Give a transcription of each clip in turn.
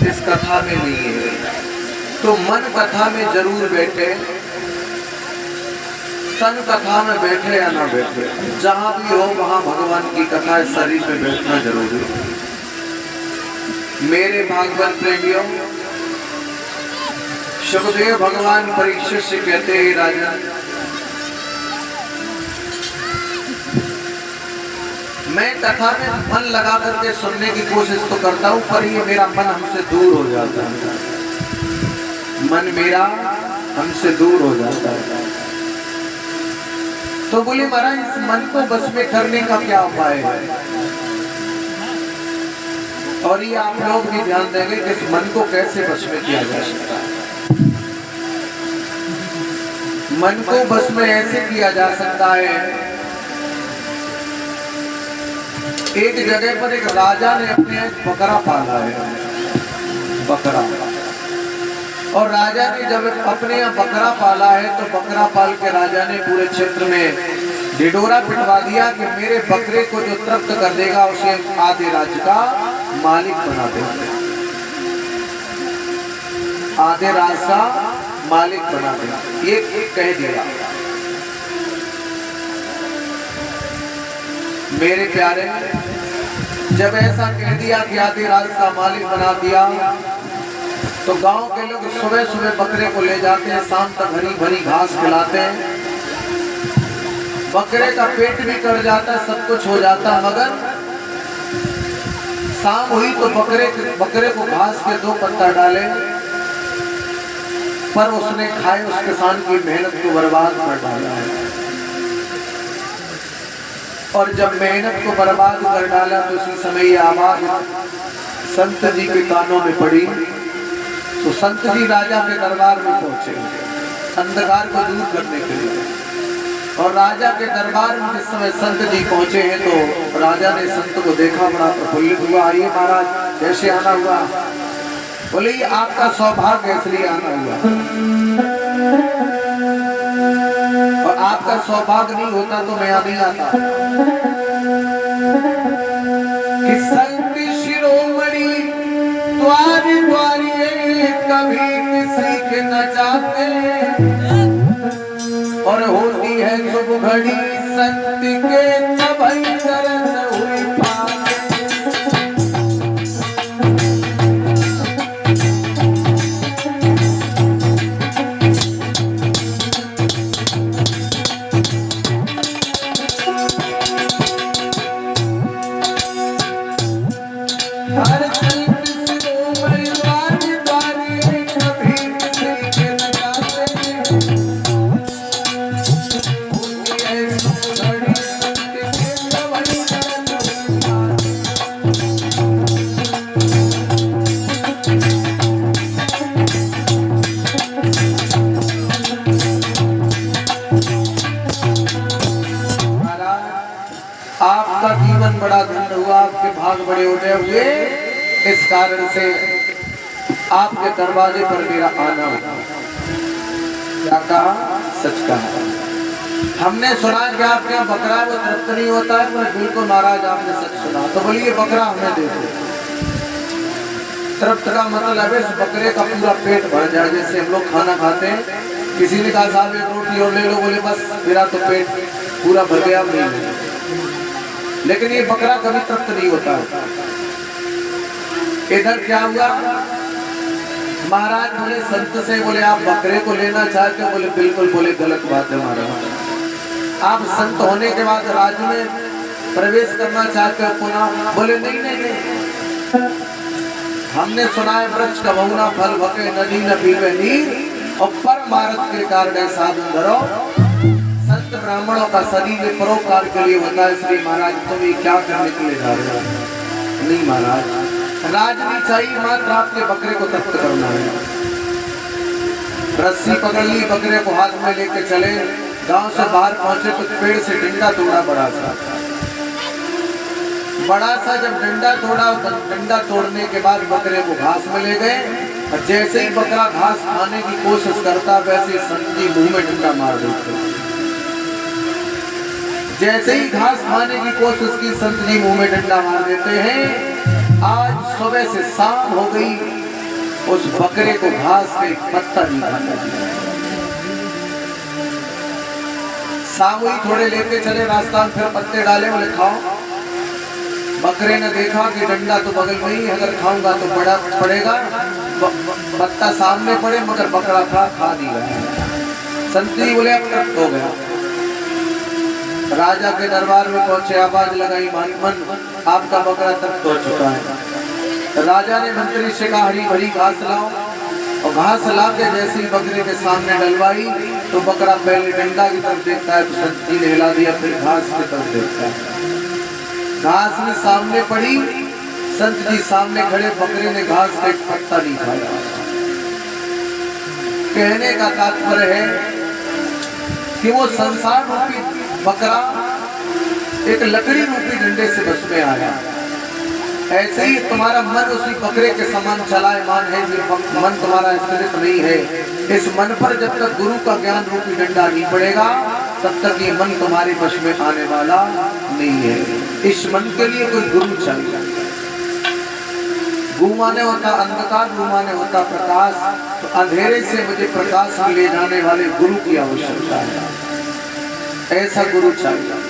इस कथा में नहीं है। तो मन कथा में जरूर बैठे, तन कथा में बैठे या ना बैठे, जहां भी हो वहां भगवान की कथा इस शरीर में बैठना जरूरी है। मेरे भागवत प्रेमियों, सुखदेव भगवान परीक्षित से कहते हैं, राजन मैं कथा में मन लगा करके सुनने की कोशिश तो करता हूं, पर ये मेरा मन हमसे दूर हो जाता है, मन मेरा हमसे दूर हो जाता है। तो बोले महाराज इस मन को बस में करने का क्या उपाय है? और ये आप लोग भी ध्यान देंगे कि इस मन को कैसे बस में किया जा सकता है। मन को बस में ऐसे किया जा सकता है, एक जगह पर एक राजा ने अपने बकरा पाला है, बकरा। और राजा ने जब अपने यहाँ बकरा पाला है तो बकरा पाल के राजा ने पूरे क्षेत्र में ढिढोरा पिटवा दिया कि मेरे बकरे को जो तृप्त कर देगा उसे आधे राज्य का मालिक बना देंगे, आधे राज्य का मालिक बना देंगे, ये कह दिया। मेरे प्यारे, जब ऐसा कह दिया कि आधे राज्य का मालिक बना दिया, तो गांव के लोग सुबह सुबह बकरे को ले जाते हैं, शाम तक हरी भरी घास खिलाते हैं, बकरे का पेट भी कट जाता है, सब कुछ हो जाता, मगर शाम हुई तो बकरे को घास के 2 पत्ता डाले, पर उसने खाए उस किसान की मेहनत को बर्बाद कर डाला है। और जब मेहनत को बर्बाद कर डाला तो उसी समय ये आवाज संत जी के कानों में पड़ी। तो संत जी राजा के दरबार में पहुंचे अंधकार को दूर करने के लिए। और राजा के दरबार में जिस समय संत जी पहुंचे हैं तो राजा ने संत को देखा, बड़ा प्रफुल्लित हुआ। आइए महाराज, कैसे आना हुआ? बोले ये आपका सौभाग्य इसलिए आना हुआ, और आपका सौभाग्य नहीं होता तो मैं नहीं आता। कि संत शिरोमणि द्वारी द्वारी कभी किसी के न जाते, और होती है शुभ घड़ी संत के तभी दर्द हुई पाते। आपका जीवन बड़ा धन्य हुआ, आपके भाग बड़े उदय हुए, इस कारण से आपके दरवाजे पर मेरा आना हुआ। क्या कहा? सच कहा। हमने सुना कि आपके यहाँ बकरा वो तृप्त नहीं होता है, पर बिल्कुल महाराज आपने सच सुना। तो बोलिए बकरा हमें दे दो। तृप्त का मतलब है इस बकरे का पूरा पेट भर जाए। जैसे हम लोग खाना खाते हैं, किसी ने कहा साहब एक रोटी और ले लो, बोले बस मेरा तो पेट पूरा भर गया, नहीं। लेकिन ये बकरा कभी तृप्त नहीं होता। इधर क्या हुआ? महाराज बोले संत से, बोले आप बकरे को लेना चाहते हो? बोले बिल्कुल। बोले गलत बात है महाराज, आप संत होने के बाद राज्य में प्रवेश करना चाहते हो पुनः? बोले नहीं नहीं नहीं, हमने सुना है वृक्ष का बहुना फल भके, नदी न पीवे नीर, और परमार्थ के कारण साधन धरो। संत ब्राह्मणों का शरीर परोपकार के लिए होता है, इसलिए महाराज तुम ये क्या करने के लिए जा रहे हो? नहीं महाराज, राज नहीं चाहिए, मात्र आपके बकरे को तृप्त करना है। रस्सी पकड़ ली, बकरे को हाथ में लेके चले, गांव से बाहर पहुंचे तो पेड़ से डंडा तोड़ा, बड़ा सा जब डंडा तोड़ा, डंडा तोड़ने के बाद बकरे को घास में ले गए, और जैसे ही बकरा घास खाने की कोशिश करता वैसे संत जी मुंह में डंडा मार देते। जैसे ही घास खाने की कोशिश की, संत जी मुंह में डंडा मार देते हैं। आज सुबह से शाम हो गई, उस बकरे को घास का एक पत्ता नहीं खाने दिया। सामू ही थोड़े लेके चले रास्ता में, फिर पत्ते डाले, बोले खाओ। बकरे ने देखा कि डंडा तो बगल में ही, अगर खाऊंगा तो बड़ा पड़ेगा, पत्ता सामने पड़े, मगर बकरा खा नहीं गया। संत जी बोले अब तृप्त हो गया। राजा के दरबार में पहुंचे, आवाज लगाई, मन आपका बकरा तृप्त हो चुका है। राजा ने मंत्री से कहा हरी भरी घास लाओ, और घास ला के जैसे ही बकरे के सामने डलवाई तो बकरा पहले डंडा की तरफ देखता है, तो संत जी ने हिला दिया, फिर घास की तरफ देखता है। घास में सामने पड़ी, संत जी सामने खड़े, बकरे ने घास का एक पत्ता नहीं खाया। कहने का तात्पर्य है कि वो संसार रूपी बकरा एक लकड़ी रूपी डंडे से बस में आया। ऐसे ही तुम्हारा मन उसी बकरे के समान चलायमान है, मन तुम्हारा स्थिर नहीं है। इस मन पर जब तक गुरु का ज्ञान रूपी डंडा नहीं पड़ेगा, तब तक ये मन तुम्हारे वश में आने वाला नहीं है। इस मन के लिए कोई गुरु चाहिए। गु माने होता अंधकार, गु माने होता प्रकाश। तो अंधेरे से मुझे प्रकाश में ले जाने वाले गुरु की आवश्यकता है। ऐसा गुरु चाहिए।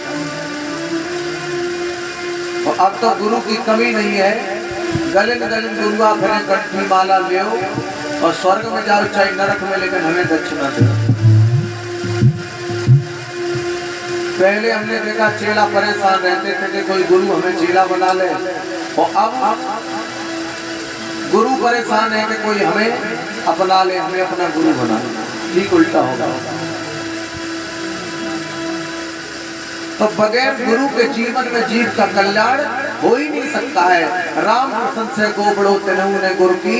और अब तो गुरु की कमी नहीं है। गले में गुरुआ भरे कंठी माला ले और स्वर्ग में जाओ चाहे नरक में, लेकिन हमें दक्षिणा दो। पहले हमने देखा चेला परेशान रहते थे कि कोई गुरु हमें चेला बना ले, और अब गुरु परेशान है कि कोई हमें अपना ले, हमें अपना गुरु बना ले। ठीक उल्टा होगा। तो बगैर गुरु के जीवन में जीव का कल्याण हो ही नहीं सकता है। राम प्रसन्न से गोबड़ो तेनहु ने गुरु की,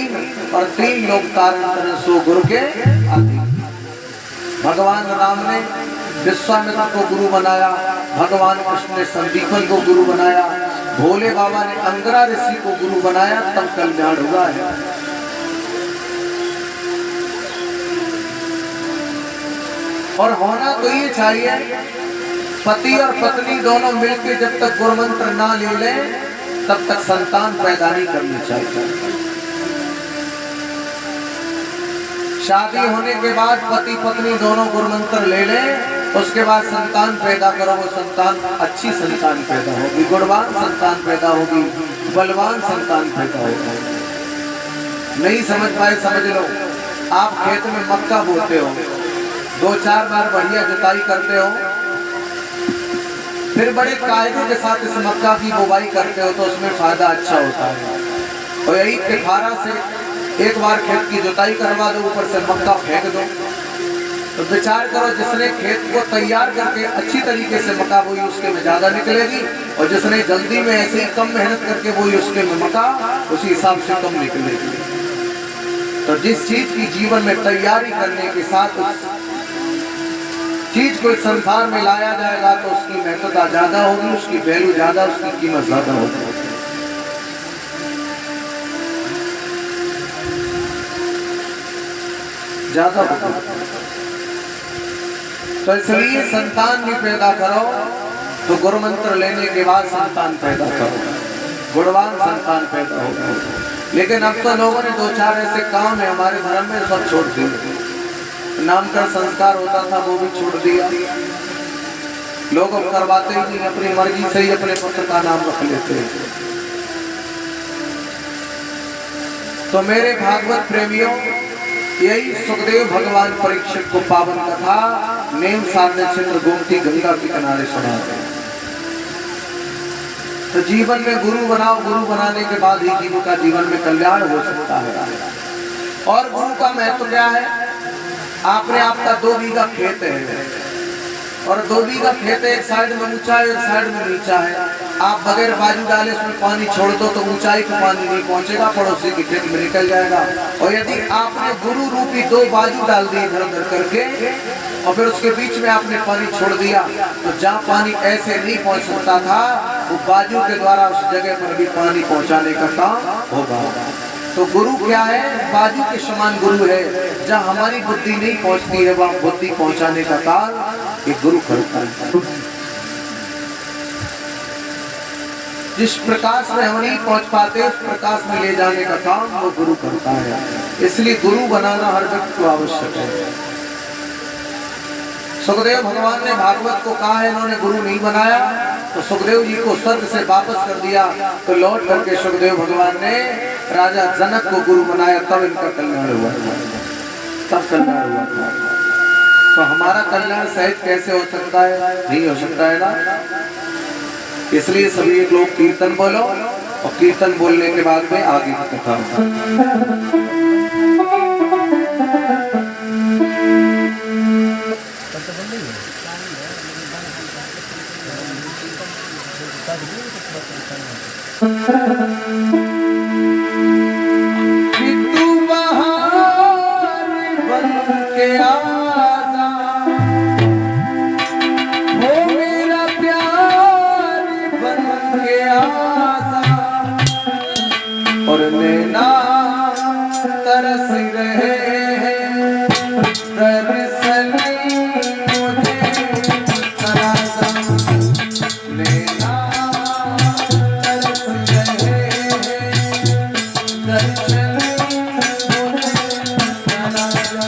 और 3 लोग तारण सो गुरु के आदि। भगवान राम ने विश्वामित्र को गुरु बनाया, भगवान कृष्ण ने संदीपन को गुरु बनाया, भोले बाबा ने अंगरा ऋषि को गुरु बनाया, तब कल्याण हुआ है। और होना तो ये चाहिए, पति और पत्नी दोनों मिलकर जब तक गुरु मंत्र ना ले लें, तब तक संतान पैदा नहीं करनी चाहिए। शादी होने के बाद पति पत्नी दोनों गुरु मंत्र ले लें, उसके बाद संतान पैदा करो। वो संतान अच्छी संतान पैदा होगी, गुणवान संतान पैदा होगी, बलवान संतान पैदा होगी। नहीं समझ पाए समझ लो। आप खेत में मक्का बोते हो, 2-4 बार बढ़िया जुताई करते हो, फिर बड़े कायदे के साथ इस मक्का की बुवाई करते हो, तो उसमें फायदा अच्छा होता है। और यही तिफारा से एक बार खेत की जुताई करवा दो, ऊपर से मक्का फेंक दो, तो विचार करो जिसने खेत को तैयार करके अच्छी तरीके से मक्का बोई उसके में ज्यादा निकलेगी, और जिसने जल्दी में ऐसे ही कम मेहनत करके बोई उसके में मक्का उसी हिसाब से कम निकलेगी। तो जिस चीज की जीवन में तैयारी करने के साथ उस चीज को संसार में लाया जाएगा, तो उसकी महत्वता ज्यादा होगी, उसकी वैल्यू ज्यादा, उसकी कीमत ज्यादा होगी। ज्यादा होगी। तो इसलिए संतान भी पैदा करो, तो गुरु मंत्र लेने के बाद संतान पैदा करो, गुणवान संतान पैदा होगा। लेकिन अब तो लोगों ने 2-4 ऐसे काम है हमारे धर्म में, सब छोड़ दिए। नामकरण संस्कार होता था वो भी छोड़ दिया। लोग अब करवाते ही नहीं, अपनी मर्जी से ही अपने पुत्र का नाम रख लेते हैं। तो मेरे भागवत प्रेमियों, यही सुखदेव भगवान परीक्षित को पावन कथा नेम साधने चित्र गोमती गंगा के किनारे सुनाते हैं। तो जीवन में गुरु बनाओ, गुरु बनाने के बाद ही जीव का जीवन में कल्याण हो सकता है। और गुरु का महत्व क्या है? आपने आपका 2 बीघा खेत है, और 2 बीघा खेत एक साइड में ऊंचा है, एक साइड में नीचा है। आप बगैर बाजू डाले उसमें पानी छोड़ दो तो ऊंचाई पे पानी नहीं पहुंचेगा, पड़ोसी के खेत में निकल जाएगा। और यदि आपने गुरु रूपी 2 बाजू डाल दी इधर उधर करके, और फिर उसके बीच में आपने पानी छोड़ दिया, तो जहाँ पानी ऐसे नहीं पहुंच सकता था, वो बाजू के द्वारा उस जगह पर भी पानी पहुंचाने का काम होगा। तो गुरु क्या है? बाजू के समान गुरु है। जहाँ हमारी बुद्धि नहीं पहुंचती है, वहाँ बुद्धि पहुंचाने का काम एक गुरु करता है। जिस प्रकाश में हम नहीं पहुंच पाते उस प्रकाश में ले जाने का काम वो गुरु करता है। इसलिए गुरु बनाना हर व्यक्ति को आवश्यक है। सुखदेव भगवान ने भागवत को कहा है इन्होंने गुरु नहीं बनाया, तो सुखदेव जी को स्वर्ग से वापस कर दिया, तो लौट करके सुखदेव भगवान ने राजा जनक को गुरु बनाया, तब इनका कल्याण हुआ, तब कल्याण हुआ। तो हमारा कल्याण सहज कैसे हो सकता है? नहीं हो सकता है ना। इसलिए सभी लोग कीर्तन बोलो और कीर्तन बोलने के बाद में आगे की कथा और नैना तरस रहे हैं, दरअसल मुझे तरासा। नैना तरस रहे हैं, दरअसल मुझे तरासा।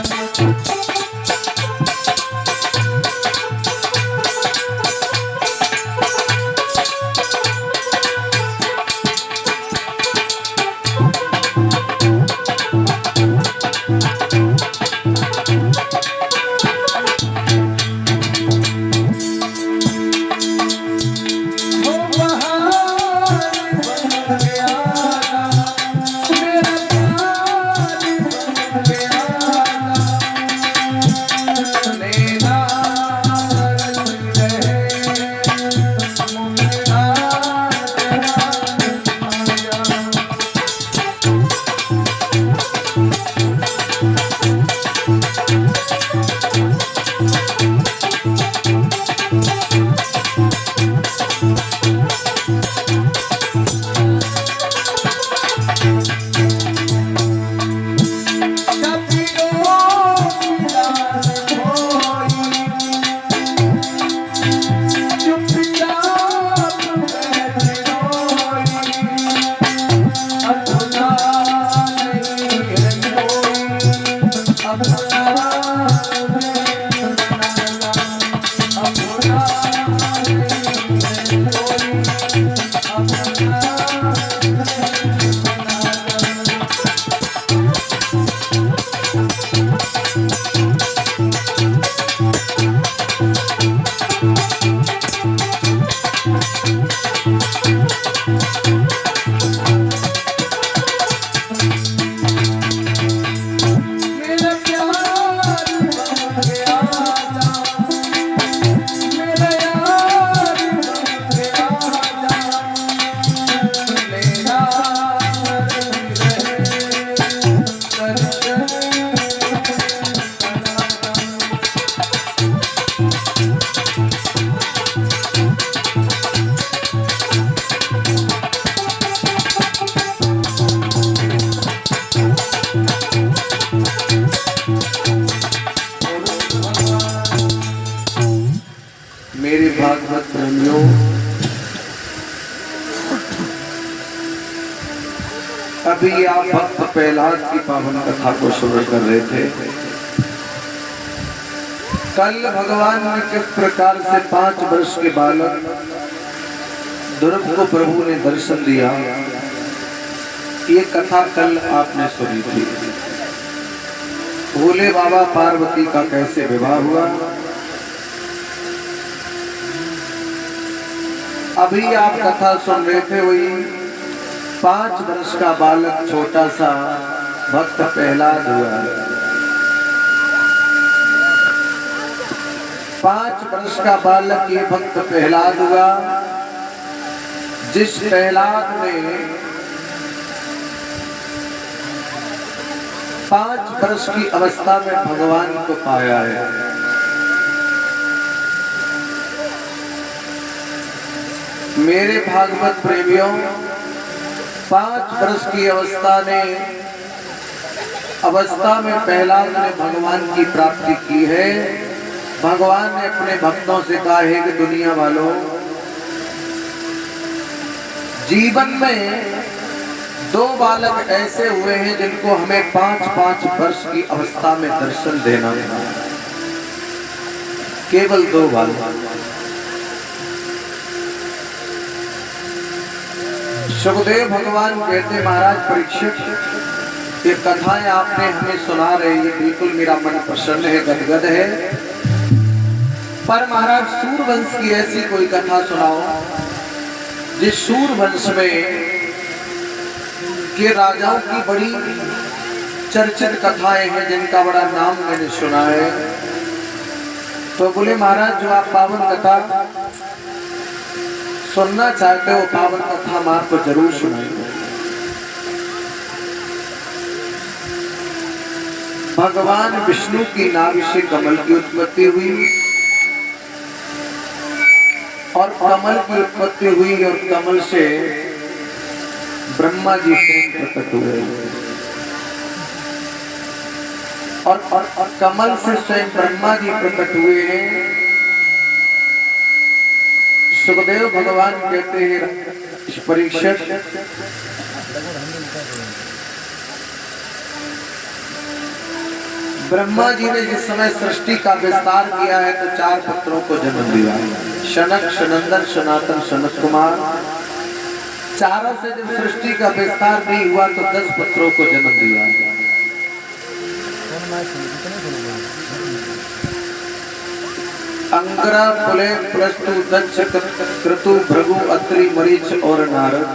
मेरे भागवत प्रेमियों, अभी आप भक्त प्रहलाद की पावन कथा को श्रवण कर रहे थे। कल भगवान ने किस प्रकार से 5 वर्ष के बालक ध्रुव को प्रभु ने दर्शन दिया, ये कथा कल आपने सुनी थी। भोले बाबा पार्वती का कैसे विवाह हुआ, अभी आप कथा सुन रहे थे। वही 5 वर्ष का बालक छोटा सा भक्त प्रहलाद हुआ। 5 वर्ष का बालक ये भक्त प्रहलाद हुआ, जिस प्रहलाद ने 5 वर्ष की अवस्था में भगवान को पाया है। मेरे भागवत प्रेमियों, 5 वर्ष की अवस्था में प्रहलाद ने भगवान की प्राप्ति की है। भगवान ने अपने भक्तों से कहा है कि दुनिया वालों, जीवन में दो बालक ऐसे हुए हैं जिनको हमें 5-5 वर्ष की अवस्था में दर्शन देना है। केवल 2 बालक। सुखदेव भगवान कहते महाराज परीक्षित, ये कथाएं आपने हमें सुना रहे, ये बिल्कुल मेरा मन प्रसन्न है, गदगद है। पर महाराज सूरवंश की ऐसी कोई कथा सुनाओ जिस सूरवंश में के राजाओं की बड़ी चर्चित कथाएं हैं, जिनका बड़ा नाम मैंने सुना है। तो बोले महाराज जो आप पावन कथा सुनना चाहते हो, पावन कथा हम आपको जरूर सुनाएंगे। भगवान विष्णु की नाभि से कमल की उत्पत्ति हुई और कमल की उत्पत्ति हुई और कमल से ब्रह्मा जी स्वयं प्रकट हुए और कमल से स्वयं ब्रह्मा जी प्रकट हुए हैं। सुखदेव भगवान कहते हैं परीक्षित, ब्रह्मा जी ने जिस समय सृष्टि का विस्तार किया है तो 4 पुत्रों को जन्म दिया, शनक, सनंदन, सनातन, सनत कुमार। चारों से जब सृष्टि का विस्तार नहीं हुआ तो 10 पुत्रों को जन्म दिया। अंगरा, पुले, प्रस्तु, दक्ष, क्रतु, भृगु, अत्रि, मरीच और नारद।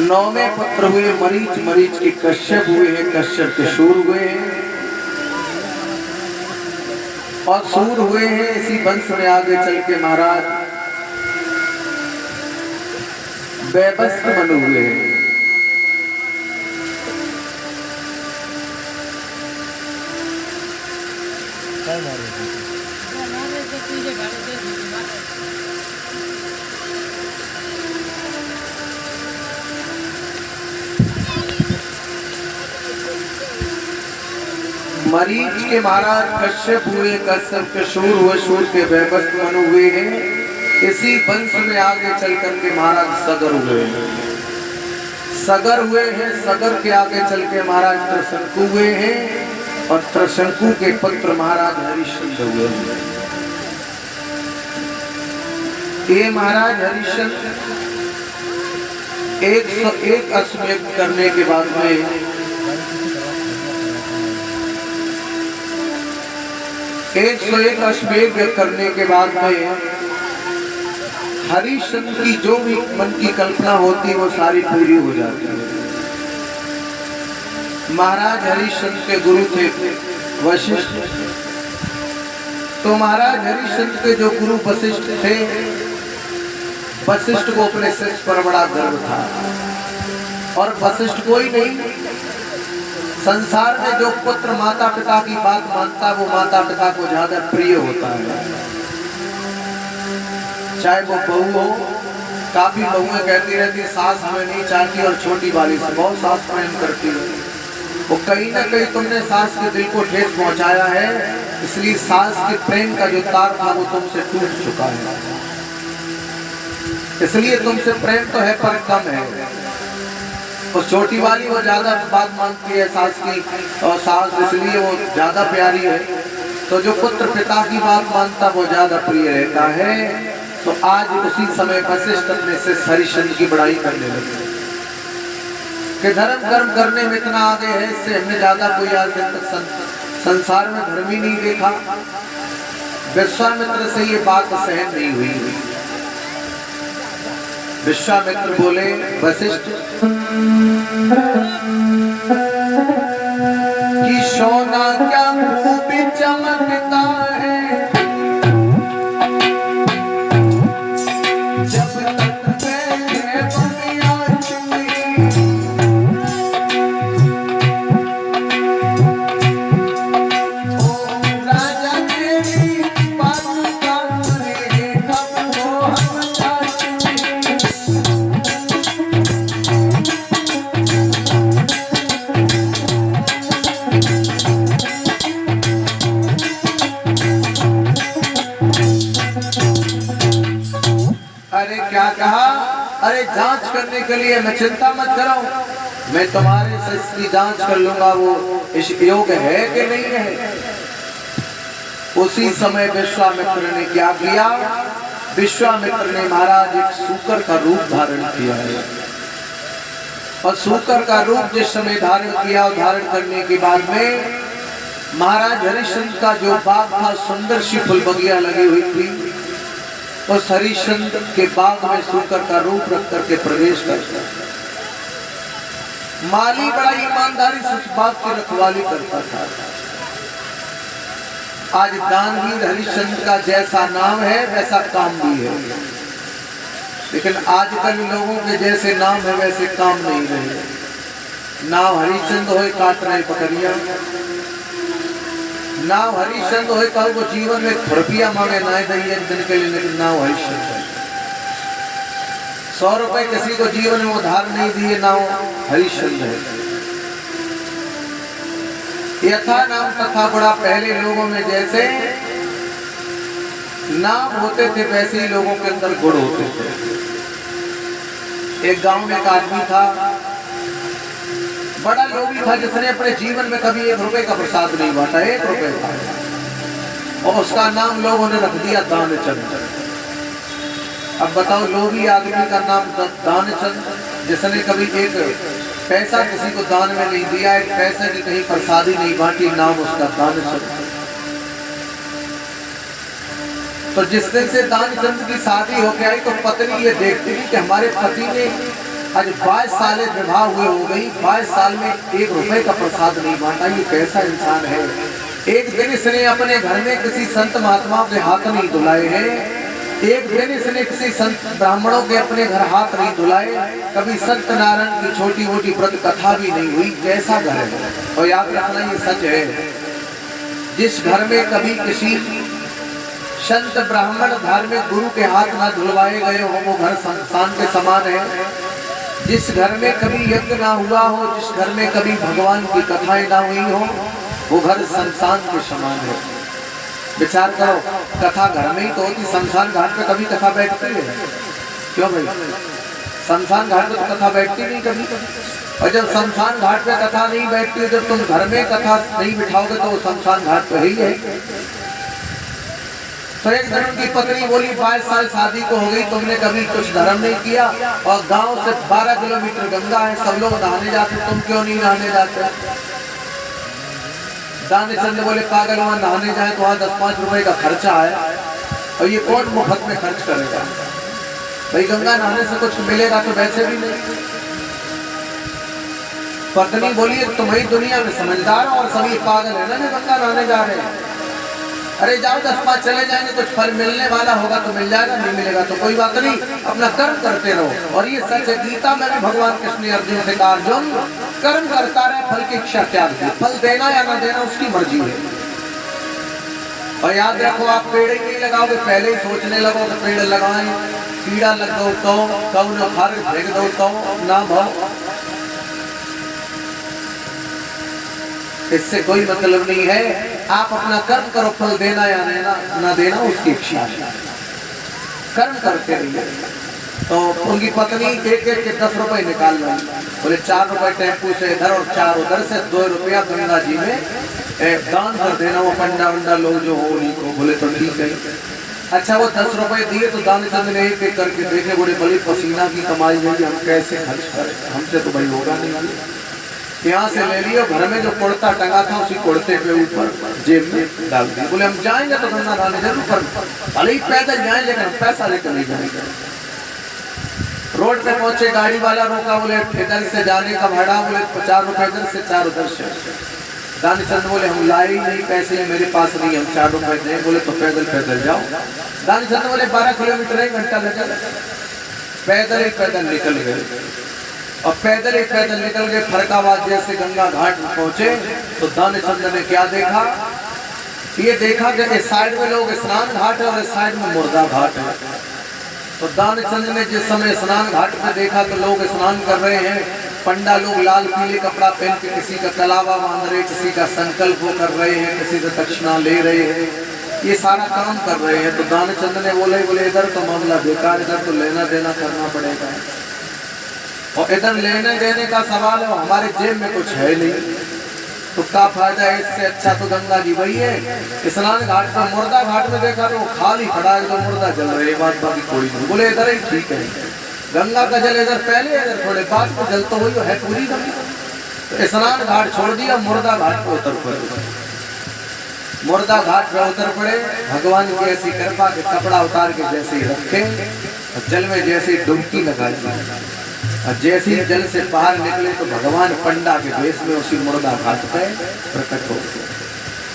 9वें पुत्र हुए मरीच, मरीच के कश्यप हुए हैं, कश्यप के शूर हुए हैं और सूर हुए हैं। इसी वंश में आगे चल के महाराज वैवस्त्र मनु हुए हैं। मरीच के महाराज कश्यप हुए, कश्यप के शूर हुए, शूर के वैवस्त्र मनु हुए हैं। इसी वंश में आगे चल करके महाराज सगर हुए हैं, सगर हुए हैं। सगर के आगे चल के महाराज त्रिशंकु हुए हैं और त्रिशंकु के पुत्र महाराज हरिश्चंद्र हुए हैं। ये महाराज हरिश्चंद्र 101 अश्वमेध करने के बाद में 101 अश्वमेध करने के बाद में हरिश्चंद्र की जो भी मन की कल्पना होती है वो सारी पूरी हो जाती है। महाराज हरिश्चंद्र के गुरु थे वशिष्ठ, तो महाराज हरिश्चंद्र के जो गुरु वशिष्ठ थे, वशिष्ठ को अपने शिष्य पर बड़ा गर्व था और वशिष्ठ कोई नहीं, संसार में जो पुत्र माता पिता की बात मानता वो माता पिता को ज्यादा प्रिय होता है। चाहे वो बहू हो, काफी बहुएं कहती रहती सास हमें नहीं चाहती और छोटी वाली से बहुत सास प्रेम करती है। वो कहीं ना कहीं तुमने सास के दिल को ठेस पहुंचाया है, इसलिए सास के प्रेम का जो तार था वो तुमसे टूट चुका है, इसलिए तुमसे प्रेम तो है पर कम है। और छोटी वाली वो ज्यादा बात मानती है सास की, और सास इसलिए वो ज्यादा प्यारी है। तो जो पुत्र पिता की बात मानता वो ज्यादा प्रिय रहता है। तो आज उसी समय वशिष्ठ अपने से हरिश्चंद्र की बड़ाई करने लगे कि धर्म कर्म करने में इतना आगे है, इससे हमने ज्यादा कोई आज तक संसार में धर्म ही नहीं देखा। विश्वामित्र से ये बात सहन नहीं हुई। विश्वामित्र बोले वशिष्ठ कि सोना क्या खूब चमकता है, जांच करने के लिए मैं चिंता मत करो, मैं तुम्हारे से इसकी जांच कर लूंगा वो इस योग्य है कि नहीं है। उसी समय विश्वामित्र ने क्या किया? विश्वामित्र ने महाराज एक सूकर का रूप धारण किया है, और सूकर का रूप जिस समय धारण किया, धारण करने के बाद में महाराज हरिश्चंद्र का जो बाग था, सुंदर सी फूल बगिया लगी हुई थी, उस हरिश्चंद्र के बाग में सूकर का रूप रख करके प्रवेश करता। माली बड़ा ईमानदारी से उस बाग की रखवाली करता था। आज दानवीर हरिश्चंद्र का जैसा नाम है वैसा काम भी है, लेकिन आजकल लोगों के जैसे नाम है वैसे काम नहीं रहे। नाम हरिश्चंद्र हो काट रहे पकड़िया, नाम हरिश्चंद्र हो कहो वो जीवन में खुरपिया मांगे ना दी एक दिन के लिए, लेकिन नाम हरिश्चंद्र। 100 रुपए किसी को जीवन में उधार नहीं दिए, नाम हरिश्चंद्र है। यथा नाम तथा गुणा, पहले लोगों में जैसे नाम होते थे वैसे ही लोगों के अंदर गुण होते थे। एक गांव में एक आदमी था, बड़ा लोभी था, जिसने अपने जीवन में कभी 1 रुपए का प्रसाद नहीं बांटा, 1 रुपए का, और उसका नाम लोगों ने रख दिया दानचंद। अब बताओ, लोभी आदमी का नाम दानचंद, जिसने कभी 1 पैसा किसी को दान में नहीं दिया, 1 पैसे की कहीं प्रसादी नहीं बांटी, नाम उसका दानचंद। तो जिस दिन से दानचंद की शादी होके आई तो पत्नी ये देखती थी कि हमारे पति ने आज 22 साल विवाह हुए हो गई, 22 साल में 1 रुपए का प्रसाद नहीं बांटा, ये कैसा इंसान है। एक दिन इसने अपने घर में किसी संत महात्मा के हाथ नहीं धुलाए हैं, एक दिन इसने किसी संत ब्राह्मणों के अपने घर हाथ नहीं धुलाए, कभी सत्यनारायण की छोटी मोटी व्रत कथा भी नहीं हुई, कैसा घर है। और याद रखना ये सच है, जिस घर में कभी किसी संत ब्राह्मण धार्मिक गुरु के हाथ ना धुलवाए गए हो वो घर संस्थान के समान है। जिस घर में कभी यज्ञ ना हुआ हो, जिस घर में कभी भगवान की कथाएं ना हुई हो, वो घर शमशान के समान है। विचार करो, कथा घर में ही तो होती, शमशान घाट पे कभी कथा बैठती है? क्यों भाई, शमशान घाट पे तो कथा बैठती नहीं कभी। और जब शमशान घाट पे कथा नहीं बैठती, जब तुम घर में कथा नहीं बिठाओगे तो वो शमशान घाट पे ही है। तो एक दिन उनकी पत्नी बोली, 22 साल शादी को हो गई, तुमने कभी कुछ धर्म नहीं किया, और गांव से 12 किलोमीटर गंगा है, सब लोग नहाने जाते, तुम क्यों नहीं नहाने जाते? दानचंद बोले, पागल, वहां नहाने जाए तो वहां 10-5 रुपए का खर्चा है, और ये कौन मुफ्त में खर्च करेगा? भाई गंगा नहाने से कुछ मिलेगा तो वैसे भी नहीं। पत्नी बोली, तुम्हारी दुनिया में समझदार और सभी पागल है ना जो गंगा नहाने जा रहे हैं। अरे जाओ 10-5 चले जाएंगे, कुछ फल मिलने वाला होगा तो मिल जाएगा, नहीं मिलेगा तो कोई बात नहीं, अपना कर्म करते रहो। और ये सच है, गीता में भी भगवान कृष्ण ने अर्जुन से कहा, अर्जुन कर्म करता रहे, फल की इच्छा त्याग दे, फल देना या ना देना उसकी मर्जी है। और याद रखो, आप पेड़ ही नहीं लगाओगे, पहले ही सोचने लगो कि पेड़ लगाएं, कीड़ा लग दो तो, कौ न फर फेंक दो तो ना भाव, इससे कोई मतलब नहीं है। आप अपना कर्म करो, फल देना या ना देना उसकी इच्छा है, कर्म करते रहिए। तो उनकी पत्नी एक के 10 रुपए निकाल लाई, बोले 4 रुपए टेम्पू से इधर और 4 उधर से, 2 रुपया गंगा जी में दान कर देना, वो पंडा वंडा लोग जो हो उन्हीं को। बोले तो ठीक है। अच्छा, वो 10 रुपए दिए तो दानचंद ने एक करके देखे, बोले बड़ी पसीना की कमाई है, हम कैसे खर्च करें, हमसे तो भाई होगा नहीं। यहाँ से ले लियो, घर में जो कुर्ता टंगा था उसी कुर्ते पे ऊपर जेब में डाल दिया। बोले हम जाएंगे तो गंगा नहाने जरूर, पर भले ही पैदल जाए लेकिन हम पैसा लेकर नहीं जाएंगे। रोड पे पहुंचे, गाड़ी वाला रोका, बोले इधर से जाने का भाड़ा, बोले 50 रुपए इधर से, 4 उधर से। दानचंद बोले हम लाए ही नहीं पैसे, मेरे पास नहीं, हम 4 रुपए दें। बोले तो पैदल जाओ। दानचंद बोले 12 किलोमीटर 1 घंटा लगा, पैदल ही पैदल निकल गए। और पैदल ही पैदल निकल गए, फरकाबाद जैसे गंगा घाट पहुंचे तो दानचंद ने क्या देखा? ये देखा कि इस साइड में लोग स्नान घाट है और इस साइड में मुर्दा घाट है। तो दानचंद ने जिस समय स्नान घाट पे देखा तो लोग स्नान कर रहे हैं, पंडा लोग लाल पीले कपड़ा पहन के किसी का कलावा बांध रहे, किसी का संकल्प वो कर रहे हैं, किसी से दक्षिणा ले रहे हैं, ये सारा काम कर रहे हैं। तो दानचंद ने बोले इधर तो मामला बेकार, इधर तो लेना देना करना पड़ेगा। और इधर लेने देने का सवाल है, हमारे जेब में कुछ है नहीं, तो क्या फायदा है? इससे अच्छा तो गंगा जी वही है। स्नान घाट पर मुर्दा घाट में देखा तो खाली खड़ा है, तो मुर्दा जल रहे बात, बाकी कोई नहीं। बोले इधर ही ठीक है, गंगा का जल इधर पहले इधर थोड़े बाद में जल तो वही है पूरी गंगा। तो स्नान घाट छोड़ दिया, मुर्दा घाट पर उतर पड़े। मुर्दा घाट पर उतर पड़े, भगवान की ऐसी कृपा के कपड़ा उतार के जैसे ही रखे, जल में जैसे ही डुबकी लगाई, और जैसे ही जल से बाहर निकले तो भगवान पंडा के वेश में उसी मुर्दा घाट पे प्रकट हो गए।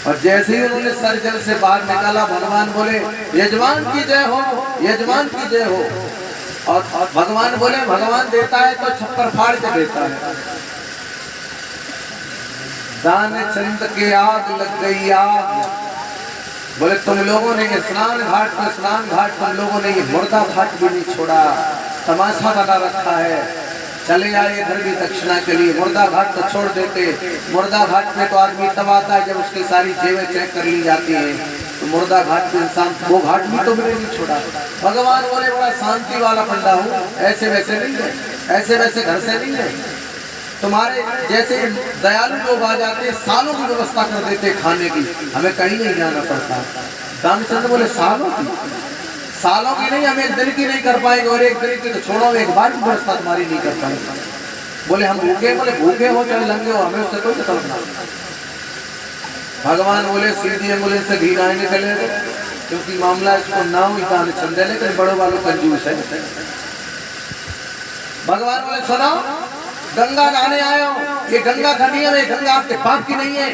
और जैसे ही उन्होंने सर जल से बाहर निकाला, भगवान बोले यजमान की जय हो, यजमान की जय हो। और भगवान बोले भगवान देता है तो छप्पर फाड़ के देता है। दान चंद के आग लग गई आग। बोले तुम लोगों ने स्नान घाट पर स्नान घाट तुम लोगों ने ये मुर्दा घाट भी नहीं छोड़ा, तमाशा बना रखा है। चले आए इधर भी दक्षिणा के लिए, मुर्दा घाट तो छोड़ देते। मुर्दा घाट में तो आदमी तब आता है जब उसकी सारी जेबें चेक कर ली जाती हैं, तो मुर्दा घाट पे इंसान वो घाट भी तो मैंने नहीं छोड़ा। भगवान बोले बड़ा शांति वाला पंडा हूँ, ऐसे वैसे नहीं है, ऐसे वैसे घर से नहीं है। तुम्हारे जैसे दयालु लोग आ जाते, सालों की व्यवस्था कर देते खाने की, हमें कहीं नहीं जाना पड़ता। रामचंद्र बोले सालों की नहीं, हम एक दिन की नहीं कर पाएंगे, और एक दिन की तो छोड़ो, एक बार की व्यवस्था तुम्हारी नहीं कर पाएंगे। बोले हम भूखे, बोले भूखे हो चाहे लंगे हो, हमें उससे कोई मतलब नहीं। भगवान बोले सीधी एम्बुलेंस से घी गाय निकले, क्योंकि मामला इसको ना हुई दानचंद है, लेकिन बड़ों वालों कंजूस है। भगवान बोले सुनो, गंगा नहाने आए हो, ये गंगा का नियम है, गंगा आपके पाप की नहीं है,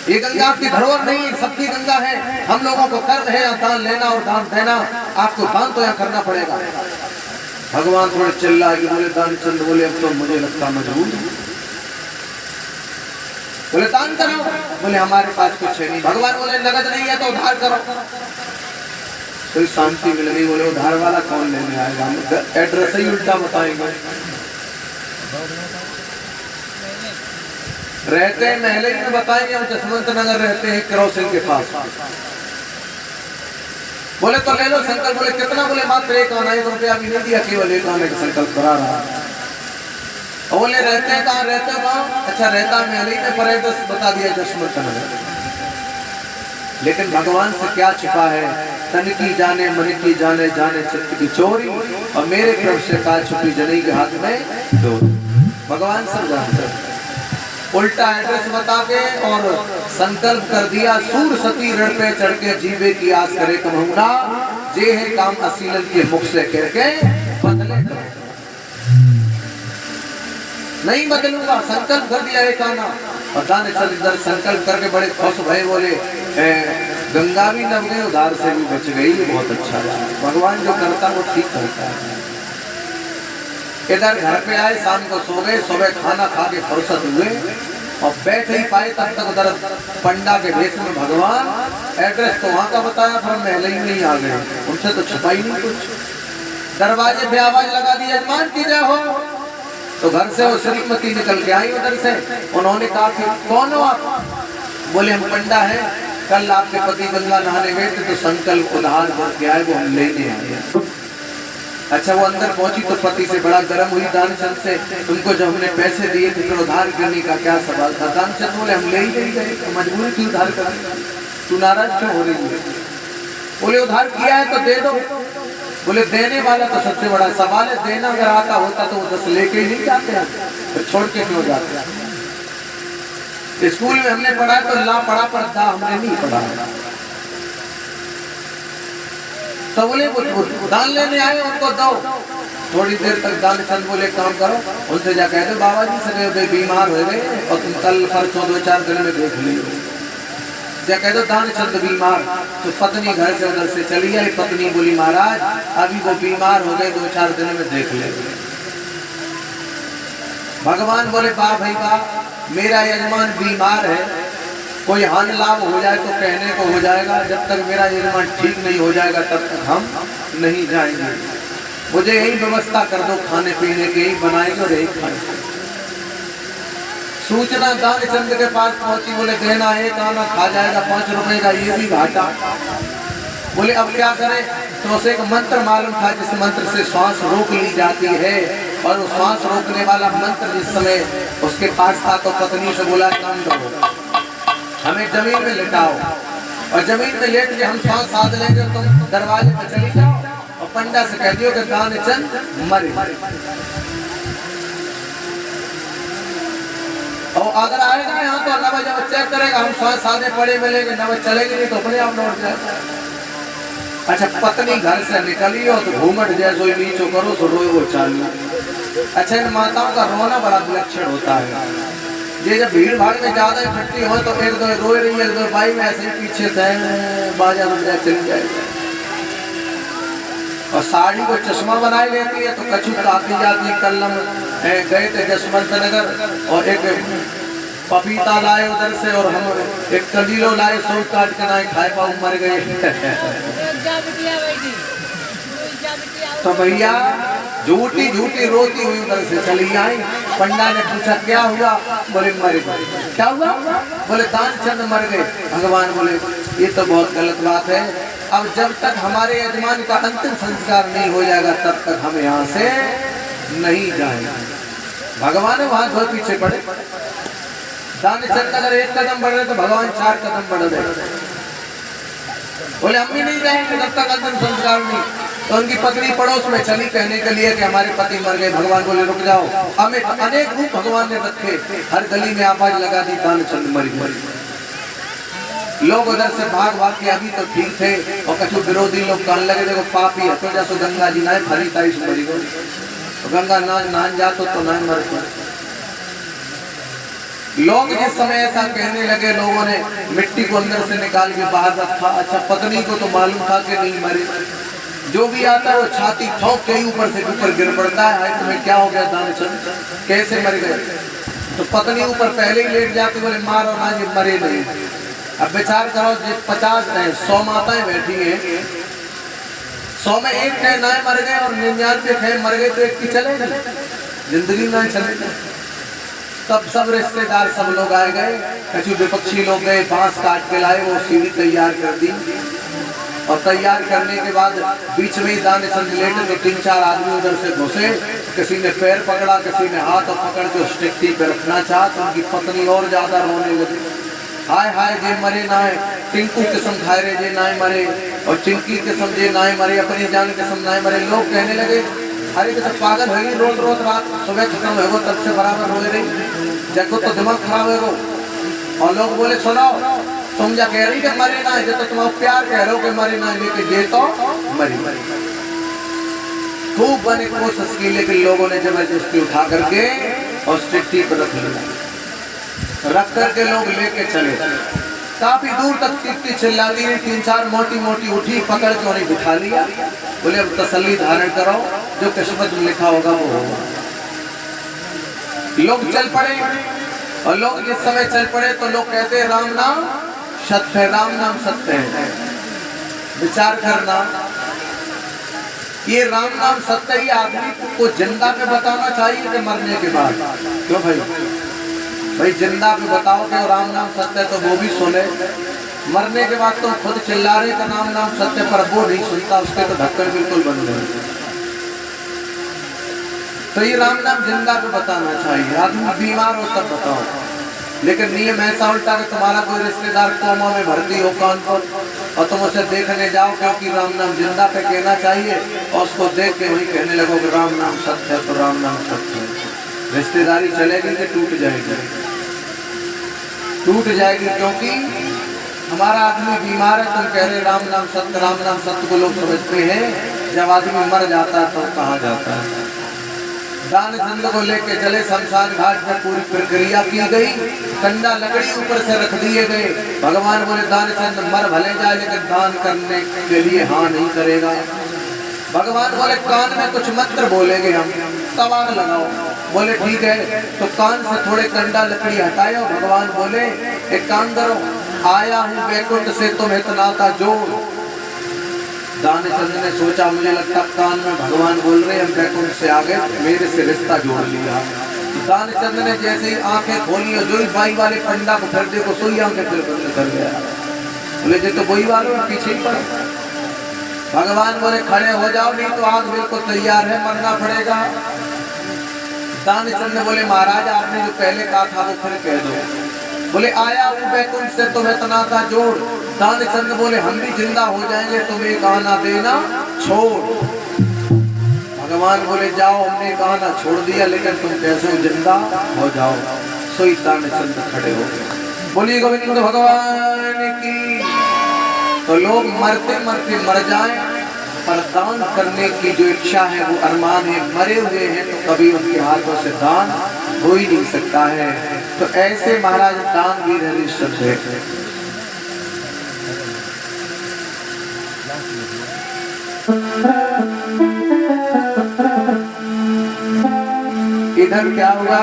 ये गंगा आपकी धरोहर नहीं है, सबकी गंगा है। हम लोगों को कर्म है दान लेना और दान देना, आपको दान तो यहाँ करना पड़ेगा। भगवान थोड़े चिल्लाए, बोले दानचंद बोले अब तो मुझे लगता मजबूर। बोले दान करो, बोले हमारे पास कुछ है नहीं। भगवान बोले नगद नहीं है तो उधार करो। कोई शांति मिल गई। बोले उधार वाला कौन लेने आएगा, एड्रेस ही उल्टा बताएंगे। रहते हैं महले में बताएंगे, हम जसवंत नगर रहते हैं क्रॉसिंग के पास। बोले तो ले लो संकल्प। बोले कितना, बोले मात्र 1 रुपया भी नहीं दिया, केवल 1 आने का संकल्प करा रहा। बोले रहते हैं कहाँ, रहते हो कहाँ? अच्छा रहता है महले में, पर एड्रेस बता दिया जसवंत नगर। लेकिन भगवान से क्या छिपा है, तन की जाने मन की जाने, जाने चित्त की चोरी, और मेरे प्रभु से का छुपी जनी के हाथ में डोरी। भगवान सब जानते हैं। उल्टा एड्रेस बता के और संकल्प कर दिया, सूर सती रण पे चढ़ के जीवे की आस करे कहूँगा, जे है काम असीलन के मुख से कह के बदले नहीं बदलूंगा। संकल्प कर दिया एक आना, और दानचंद इधर संकल्प करके बड़े खुश भय। बोले गंगा भी नब गई, उधार से भी बच गई, बहुत अच्छा है। भगवान जो करता वो ठीक करता है। इधर घर पे आए, शाम को सो गए, सुबह खाना खा के फुर्सत हुए और बैठ ही पाए, तब तक उधर पंडा के भेष में भगवान। एड्रेस तो वहां का बताया, पर महले ही नहीं आ गए, उनसे तो छुपाई नहीं कुछ। दरवाजे पे आवाज लगा दी, यजमान की जय हो। तो घर से वो श्रीमती निकल के आई उधर से। उन्होंने कहा कि कौन हो आप? बोले हम पंडा है, कल आपके पति गंगा नहाने गए थे, तो संकल्प उधार करके आए, वो हम लेने आए। अच्छा वो अंदर पहुंची तो पति से बड़ा गर्म हुई दानचंद से, तुमको जब हमने पैसे दिए थे फिर उधार करने का क्या सवाल था? दानचंद बोले हम ले ही नहीं गए, तो मजबूरी थी उधार करने, तू नाराज क्यों हो रही है? बोले उधार किया है तो दे दो। बोले देने वाला तो सबसे बड़ा सवाल है, देना अगर आता होता तो वो 10 लेके ही नहीं जाते हैं, तो छोड़ के क्यों जाते हैं? स्कूल में हमने पढ़ा तो ला पढ़ा पढ़ता, हमने नहीं पढ़ा। तो बोले वो दान लेने आए, उनको दो। थोड़ी देर तक दानचंद बोले काम करो, उनसे जा कह दो बाबा जी से बीमार हो गए और तुम कल परसों 2-4 दिन में देख लियो। जा कह दो दानचंद बीमार। तो पत्नी घर से उधर से चली आई। पत्नी बोली महाराज अभी वो बीमार हो गए, 2-4 दिन में देख ले। भगवान बोले वाह भाई वाह, मेरा यजमान बीमार है, कोई हानि लाभ हो जाए तो कहने को हो जाएगा, जब तक मेरा यजमान ठीक नहीं हो जाएगा तब तक हम नहीं जाएंगे। मुझे यही व्यवस्था कर दो, खाने पीने के ही बनाएंगे और यही खाएंगे। सूचना दानचंद के पास पहुंची। बोले देना एक आना खा जाएगा 5 रुपए का, ये भी घाटा। बोले अब क्या करें? तो उसे एक मंत्र मालूम था, जिस मंत्र से श्वास रोक ली जाती है और वो श्वास रोकने वाला मंत्र जिस समय उसके पास था तो पत्नी से बोला काम करो, हमें जमीन में लेटाओ और जमीन में लेट के हम श्वास साध लेंगे, तुम दरवाजे पे चली जाओ और पंडा से कह दियो कि दानचंद मरे। और अगर आएगा यहाँ तो अल्लाह जब चेक करेगा हम श्वास साधे पड़े मिलेंगे, न चलेंगे नहीं तो अपने आप लौट जाए। अच्छा, पत्नी घर से निकली हो तो घूमट जैसो नीचो करो तो रोए वो चालू। अच्छा, इन माताओं का रोना बड़ा विलक्षण होता है। ये जब भीड़ भाड़ में ज्यादा इकट्ठी हो तो एक दो रोए रही है, एक दो भाई में ऐसे ही पीछे से बाजा बज जाए चली जाए। और साड़ी को चश्मा बनाए लेती है तो कछु आती जाती कलम गए थे जसवंत नगर और एक पपीता लाए उधर से और हम एक कलीलो लाए, सोल काट के ना खाए पाऊ मर गए। तो भैया झूठी झूठी रोती हुई उधर से चली आई। पंडा ने पूछा क्या हुआ? बोले मर गए। क्या हुआ? बोले दानचंद मर गए। भगवान बोले ये तो बहुत गलत बात है, अब जब तक हमारे यजमान का अंतिम संस्कार नहीं हो जाएगा तब तक हम यहाँ से नहीं जाएंगे। भगवान वहां दो पीछे पड़े। दानचंद अगर एक कदम बढ़ रहे तो भगवान 4 कदम बढ़ रहे। बोले हम भी नहीं जाएंगे जब तक अंतिम संस्कार नहीं। तो उनकी पत्नी पड़ोस में चली कहने के लिए कि हमारे पति मर गए। भगवान बोले रुक जाओ, हमें अनेक रूप भगवान ने रखे, हर गली में आवाज लगा दी दानचंद मरी मरी। लोग उधर से भाग भाग के अभी तो ठीक थे और कछु विरोधी लोग कहने लगे देखो पापी है तो जैसे गंगा जी ना भरी ताई मरी गो, गंगा नान जातो तो ना मर। लोग जिस समय ऐसा कहने लगे लोगों ने मिट्टी को अंदर से निकाल के बाहर रखा। अच्छा, पत्नी को तो मालूम था कि नहीं मरी, जो भी आता है वो छाती ठोक के ऊपर से ऊपर गिर पड़ता है। तुम्हें क्या हो गया दानचंद, कैसे मर गए? तो पत्नी ऊपर पहले ही लेट जाती, बोले मारो ना जी मरे नहीं। अब विचार करो 50 नहीं 100 माताएं बैठी हैं, 100 में एक कहे ना मर गए और 99 कहे मर गए तो एक की चलेगी, जिंदगी ना चलेगी। तब सब रिश्तेदार सब लोग आए गए, कछु विपक्षी लोग गए बांस काट के लाए, वो सीढ़ी तैयार कर दी और तैयार करने के बाद बीच में ही दानचंद लेटे तो 3-4 आदमी उधर से घुसे। किसी ने पैर पकड़ा, किसी ने हाथ पकड़ के उस टिकटी पे रखना चाहा तो उनकी पत्नी और ज्यादा रोने लगी। हाय हाय जे मरे ना है, टिंकू किस्म खाए रे जे ना मरे और चिंकी किस्म जे ना मरे, अपनी जान किस्म ना मरे। लोग कहने लगे अरे किसे पागल है रोज रोज रात सुबह खत्म है वो तब से बराबर हो रही, जगह तो दिमाग खराब है वो। और लोग बोले सुनो तुम जा कह रही कि मरे ना है, तो तुम प्यार कह रहे हो कि मरे ना है, लेकिन ये तो मरी मरी। खूब बने कोशिश की लेकिन लोगों ने जबरदस्ती उठा करके और चिट्ठी पर रख लिया, रख करके लोग लेके चले। काफी दूर तक चिट्ठी चिल्लाती रही, 3-4 मोटी मोटी उठी, पकड़ के उन्हें बिठा लिया। बोले अब तसल्ली धारण करो, जो किस्मत में लिखा होगा वो होगा। लोग चल पड़े और लोग जिस समय चल पड़े तो लोग कहते हैं राम नाम सत्य है, राम नाम सत्य है। विचार करना, ये राम नाम सत्य ही आदमी को जिंदा पे बताना चाहिए कि मरने के बाद? क्यों भाई जिंदा पे बताओ कि राम नाम सत्य है तो वो भी सुने, मरने के बाद तो खुद चिल्ला रहे का नाम नाम सत्य पर वो नहीं सुनता, उसके तो ढक्कन बिल्कुल बंद है। तो ये राम नाम जिंदा पे बताना चाहिए, आदमी बीमार हो तब बताओ। लेकिन नियम ऐसा उल्टा कि तुम्हारा कोई रिश्तेदार कोमा में भर्ती हो कानपुर और तुम उसे देखने जाओ क्योंकि राम नाम जिंदा पे कहना चाहिए और उसको देख के वही कहने लगो कि राम नाम सत्य है तो राम नाम सत्य है। रिश्तेदारी चलेगी कि टूट जाएगी? टूट जाएगी, क्योंकि हमारा आदमी बीमार है, तुम कह रहे राम नाम सत्य को लोग समझते हैं, जब आदमी मर जाता है तो कहाँ जाता है। दानचंद को लेके चले शमशान घाट में, पूरी प्रक्रिया की गई, कंडा लकड़ी ऊपर से रख दिए गए। भगवान बोले दानचंद मर भले जाए लेकिन दान करने के लिए हाँ नहीं करेगा। भगवान बोले कान में कुछ मंत्र बोलेंगे हम, तवार लगाओ। बोले ठीक है, तो कान से थोड़े कंडा लकड़ी हटाए। भगवान बोले एक काम करो, आया हूँ वैकुंठ से तुम इतना था जोड़। दानचंद ने सोचा मुझे लगता कान में भगवान बोल रहे हम वैकुंठ से आ गए, मेरे से रिश्ता जोड़ लिया। दानचंद ने जैसे ही आंखें खोली और जो ही बाई वाले पंडा को फिर देखो सोई आंखें फिर बंद कर गया। बोले जो तो वही वालों पीछे ही पड़े। भगवान बोले खड़े हो जाओ, नहीं तो आग बिल्कुल तैयार है, मरना पड़ेगा। दानचंद ने बोले महाराज आपने जो पहले कहा था वो फिर कह दो। बोले आया हूँ बैकुंठ से तुम्हें तना था जोड़। दानचंद बोले हम भी जिंदा हो जाएंगे तुम्हें कहा ना देना छोड़। भगवान बोले जाओ हमने कहा ना छोड़ दिया लेकिन तुम कैसे जिंदा हो जाओ। सोई दानचंद खड़े हो गए। बोलिए गोविंद भगवान की। तो लोग मरते मरते मर जाएं पर दान करने की जो इच्छा है वो अरमान है, मरे हुए हैं तो कभी उनके हाथों से दान हो ही नहीं सकता है। तो ऐसे महाराज दानवीर हरिश्चंद्र है। इधर क्या हुआ?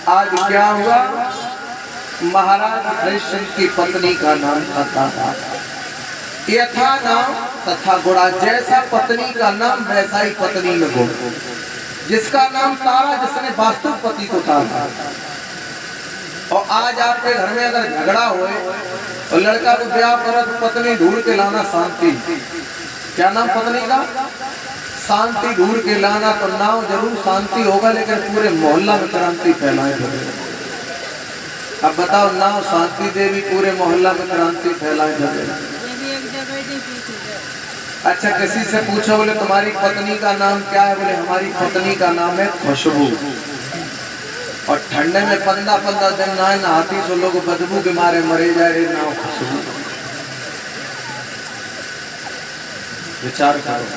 आज क्या हुआ? महाराज हरिश्चंद्र की पत्नी का नाम था यथा नाम तथा गुणा। जैसा पत्नी का नाम वैसा ही पत्नी में गुण। जिसका नाम तारा जिसने वास्तविक पति को तारा। और आज आपके घर में अगर झगड़ा होए और लड़का को ब्याह करो तो पत्नी ढूंढ के लाना शांति। क्या नाम पत्नी का? शांति ढूंढ के लाना। तो नाव जरूर शांति होगा लेकिन पूरे मोहल्ला में क्रांति फैलाए। अब बताओ नाव शांति देवी पूरे मोहल्ला में क्रांति फैलाए जाए। अच्छा किसी से पूछो बोले तुम्हारी पत्नी का नाम क्या है? बोले हमारी पत्नी का नाम है खुशबू। और ठंडे में 15-15 दिन नहाती सो लोग बदबू के मारे मरे जा रहे। नाम खुशबू। विचार करो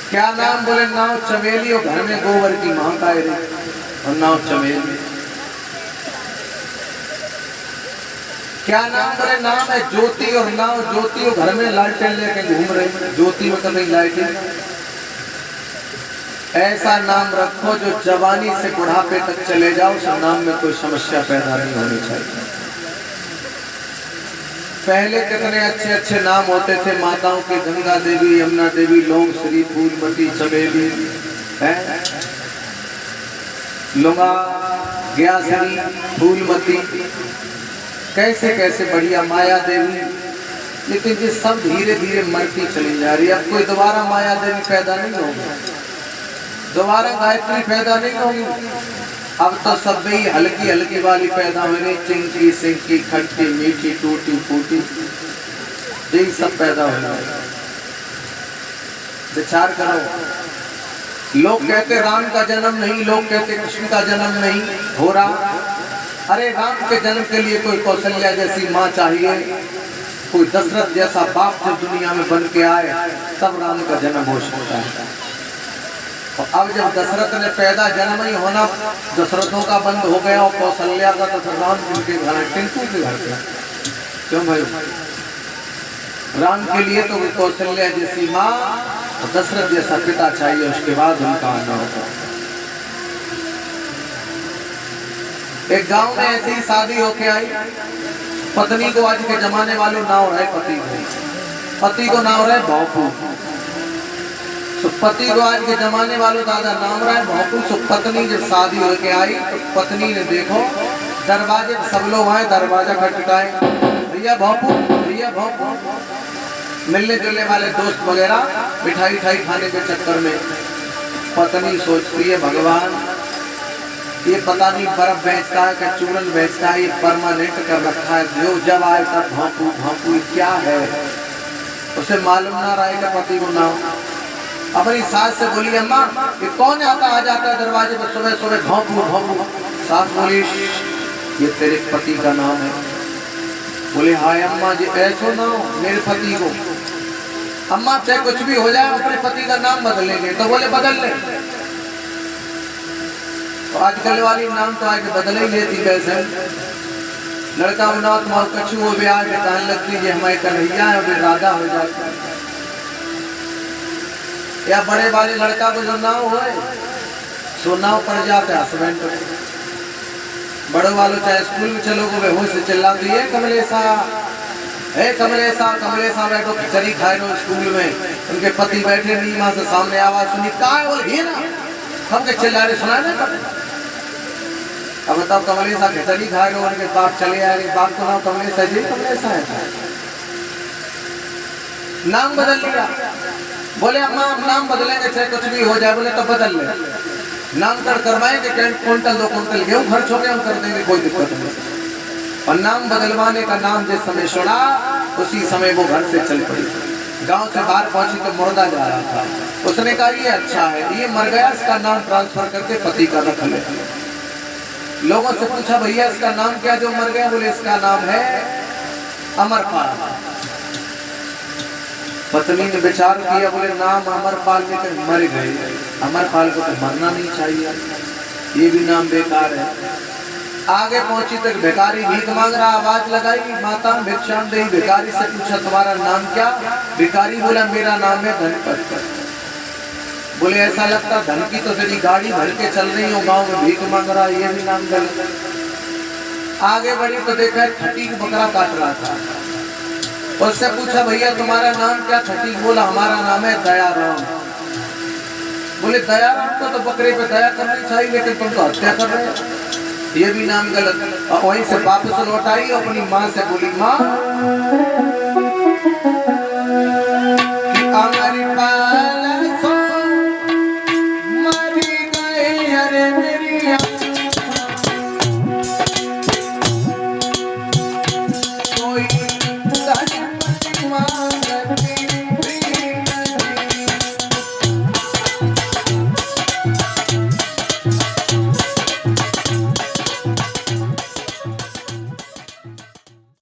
क्या नाम? बोले नाव चमेली। और घर में गोबर की मां का है और नाव चमेली। क्या नाम? बोले नाम है ज्योति। और नाव ज्योति। और घर में लालटेन लेके घूम रहे। ज्योति में कभी लाइटिंग। ऐसा नाम रखो जो जवानी से बुढ़ापे तक चले जाओ। उस नाम में कोई समस्या पैदा नहीं होनी चाहिए। पहले कितने अच्छे अच्छे नाम होते थे माताओं के। गंगा देवी, यमुना देवी, लोंग श्री, फूलमती, चमेली, लुंगा, ग्यासनी, फूलमती, कैसे कैसे बढ़िया माया देवी। लेकिन ये सब धीरे धीरे मरती चली जा रही है। अब कोई दोबारा माया देवी पैदा नहीं होगी, दोबारा गायत्री पैदा नहीं होगी। अब तो सब ही हल्की हल्की वाली पैदा हो रही। चिंकी, सिंकी, खट्टी, मीठी, टूटी फूटी, यही सब पैदा हो रहा है। विचार करो। लोग कहते राम का जन्म नहीं, लोग कहते कृष्ण का जन्म नहीं हो रहा। अरे राम के जन्म के लिए कोई कौशल्या जैसी माँ चाहिए, कोई दशरथ जैसा बाप जब दुनिया में बन के आए तब राम का जन्म हो सकता है। और अब जब दशरथ ने पैदा जन्म ही होना दशरथों का बंद हो गया और कौशल्या का, तो राम जिनके घर है टिंकू के घर पे। क्यों भाई? राम के लिए तो कौशल्या जैसी माँ और दशरथ जैसा पिता चाहिए, उसके बाद उनका आना होगा। एक गांव में ऐसी ही शादी होके आई। पत्नी को आज के जमाने वालों नाम रहे पति को, पति को नाम रहे बापू। तो पति को आज के जमाने वालों दादा नाम रहे बापू। तो पत्नी जब शादी होके आई तो पत्नी ने देखो दरवाजे सब लोग आए, दरवाजा खटखटाए, भैया बापू, भैया बापू। मिलने जुलने वाले दोस्त वगैरह मिठाई ठाई खाने के चक्कर में पत्नी सोचती है भगवान ये पता नहीं बर्फ बेचता है कि चूरन बेचता है, ये परमानेंट कर रखा है, जो जब आए तब भापू भापू क्या है। उसे मालूम ना रहा कि पति को नाम। अपनी सास से बोली अम्मा ये कौन आता आ जाता है दरवाजे पर सुबह सुबह भापू भापू। सास बोली ये तेरे पति का नाम है। बोले हाय अम्मा जी ऐसो ना मेरे पति को। अम्मा चाहे कुछ भी हो जाए अपने पति का नाम बदलेंगे। तो बोले बदल ले। तो आजकल वाली नाम तो आगे बदल ही लेती वैसे। लड़का उन्नाथ माँ कछु वो भी आगे कहने लगती है हमारे कन्हैया है वे राधा हो जाता है। या बड़े वाले लड़का को जो नाम हो सो नाव पड़ जाता है हस्बैंड को। बड़े वालों चाहे स्कूल में चलोगे वे होश से चिल्लाती है कमलेशा, हे कमलेशा, कमलेशा बैठो खिचड़ी खाए लो स्कूल में। उनके पति बैठे नीमा से सामने आवाज सुनी कहा है बोले ना हम के चिल्ला रहे सुना ना। अब बताओ कमलेशा खिचड़ी खाए लो उनके बाप चले आए, बाप को नाम कमलेशा जी कमलेशा है। नाम बदल लिया। बोले अम्मा हम नाम बदलेंगे चाहे कुछ भी हो जाए। बोले तो बदल ले। नामकरण करवाएंगे क्विंटल 2 क्विंटल गेहूं खर्च हो गया हम कर देंगे कोई दिक्कत नहीं। और नाम बदलवाने का नाम जिस समय सुना उसी समय वो घर से चल पड़ी। गांव से बाहर पहुंची तो मुर्दा जा रहा था। उसने कहा ये अच्छा है ये मर गया इसका नाम ट्रांसफर करके पति का रख ले। लोगों से पूछा भैया इसका नाम क्या जो मर गया। बोले इसका नाम है अमरपाल। पत्नी ने विचार किया बोले नाम अमरपाल लेकर मर गए, अमरपाल को तो मरना नहीं चाहिए, ये भी नाम बेकार है। आगे पहुंची तक भिखारी भीख मांग रहा, आवाज लगाई माता भिक्षाम देही। भिखारी से पूछा तुम्हारा नाम क्या। भिखारी बोला मेरा नाम है धनपत। बोले ऐसा लगता धन की तो तेरी गाड़ी भर के चल रही हो, गांव में भीख मांग रहा, ये भी नाम गलत। आगे बढ़ी तो देखा खटीक बकरा काट रहा था। उससे पूछा भैया तुम्हारा नाम क्या। खटीक बोला हमारा नाम है दयाराम। बोले दयाराम को तो बकरे पे दया करनी चाहिए लेकिन तुम तो हत्या कर रहे हो, ये भी नाम गलत। और वहीं से वापस लौट आई अपनी माँ से बोली माँ